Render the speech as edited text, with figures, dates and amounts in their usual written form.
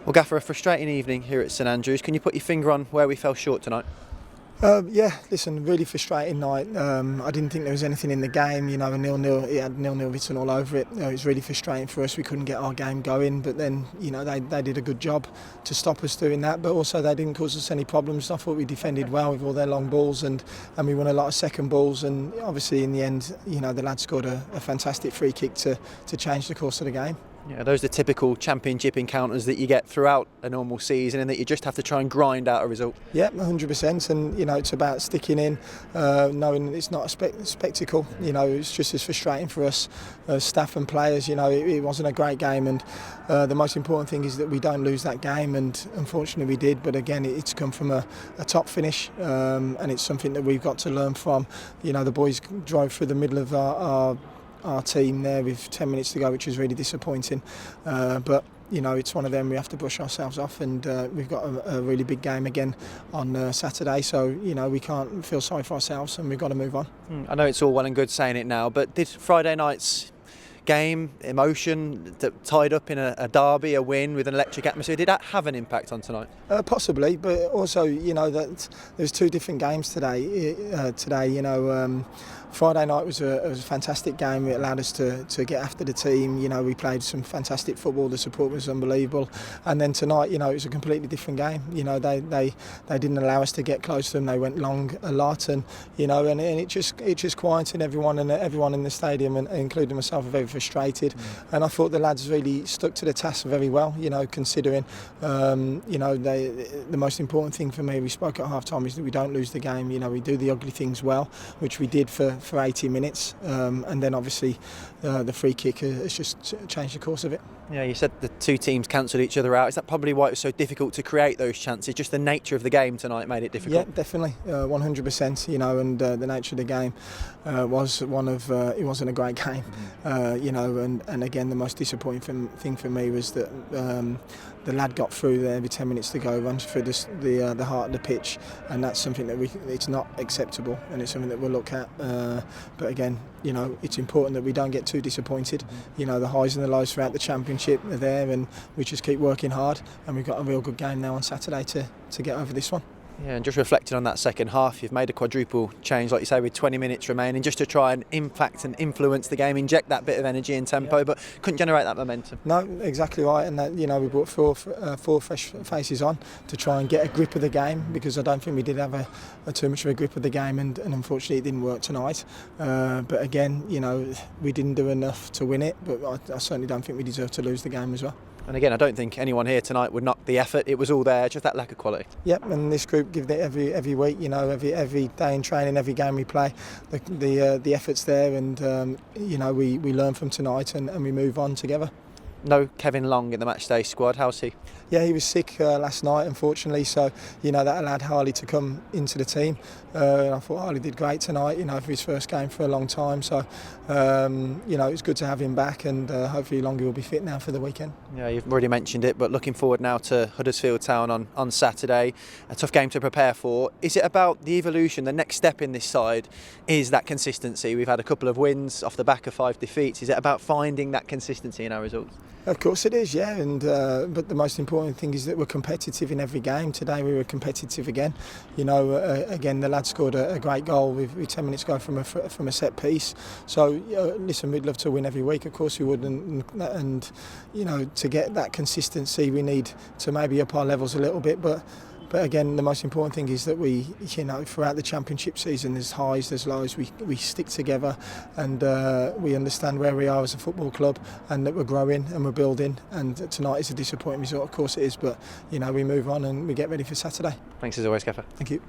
Well, Gaffer, a frustrating evening here at St Andrews. Can you put your finger on where we fell short tonight? Yeah, listen, really frustrating night. I didn't think there was anything in the game, a 0-0, it had 0-0 written all over it. It was really frustrating for us, we couldn't get our game going, but then, they did a good job to stop us doing that, but also they didn't cause us any problems. I thought we defended well with all their long balls and we won a lot of second balls, and obviously in the end, the lads scored a fantastic free kick to change the course of the game. Yeah, those are the typical championship encounters that you get throughout a normal season and that you just have to try and grind out a result. Yeah, 100%, and it's about sticking in, knowing that it's not a spectacle. It's just as frustrating for us as staff and players. It wasn't a great game, and the most important thing is that we don't lose that game, and unfortunately we did, but again it's come from a top finish, and it's something that we've got to learn from. The boys drove through the middle of our team there with 10 minutes to go, which was really disappointing, but it's one of them, we have to brush ourselves off, and we've got a really big game again on Saturday, so we can't feel sorry for ourselves and we've got to move on. I know it's all well and good saying it now, but did Friday night's game, emotion that tied up in a derby, a win with an electric atmosphere, did that have an impact on tonight? Possibly, but also that there's two different games today. Friday night was a fantastic game. It allowed us to get after the team. We played some fantastic football. The support was unbelievable. And then tonight, it was a completely different game. They didn't allow us to get close to them. They went long a lot, and and it just quieted everyone, and everyone in the stadium, and including myself, are very frustrated. And I thought the lads really stuck to the task very well. Considering the most important thing for me, we spoke at half time, is that we don't lose the game. We do the ugly things well, which we did for 80 minutes, and then obviously the free kick has just changed the course of it. Yeah, you said the two teams cancelled each other out. Is that probably why it was so difficult to create those chances? Just the nature of the game tonight made it difficult? Yeah, definitely, 100%, and the nature of the game was one of, it wasn't a great game, and again the most disappointing thing for me was that the lad got through there every 10 minutes to go, runs through the heart of the pitch, and that's something that it's not acceptable, and it's something that we'll look at, but again, it's important that we don't get too disappointed. The highs and the lows throughout the championship are there, and we just keep working hard, and we've got a real good game now on Saturday to get over this one. Yeah, and just reflecting on that second half, you've made a quadruple change, like you say, with 20 minutes remaining, just to try and impact and influence the game, inject that bit of energy and tempo, but couldn't generate that momentum. No, exactly right, and that, we brought four fresh faces on to try and get a grip of the game, because I don't think we did have a too much of a grip of the game, and unfortunately it didn't work tonight. But again, we didn't do enough to win it, but I certainly don't think we deserve to lose the game as well. And again, I don't think anyone here tonight would knock the effort. It was all there, just that lack of quality. Yep, and this group give it every week. Every day in training, every game we play, the effort's there, and we learn from tonight and we move on together. No Kevin Long in the matchday squad. How's he? Yeah, he was sick last night, unfortunately, so that allowed Harley to come into the team. And I thought Harley did great tonight, for his first game for a long time. So, it's good to have him back, and hopefully Longy will be fit now for the weekend. Yeah, you've already mentioned it, but looking forward now to Huddersfield Town on Saturday. A tough game to prepare for. Is it about the evolution, the next step in this side is that consistency? We've had a couple of wins off the back of 5 defeats. Is it about finding that consistency in our results? Of course it is, yeah, and but the most important thing is that we're competitive in every game. Today we were competitive again. Again, the lad scored a great goal with 10 minutes to go from a set piece. So listen, we'd love to win every week, of course we would, and to get that consistency we need to maybe up our levels a little bit, but again, the most important thing is that we, throughout the championship season, there's highs, there's lows, we stick together, and we understand where we are as a football club, and that we're growing and we're building, and tonight is a disappointing result, of course it is, but we move on and we get ready for Saturday. Thanks as always, Gaffer. Thank you.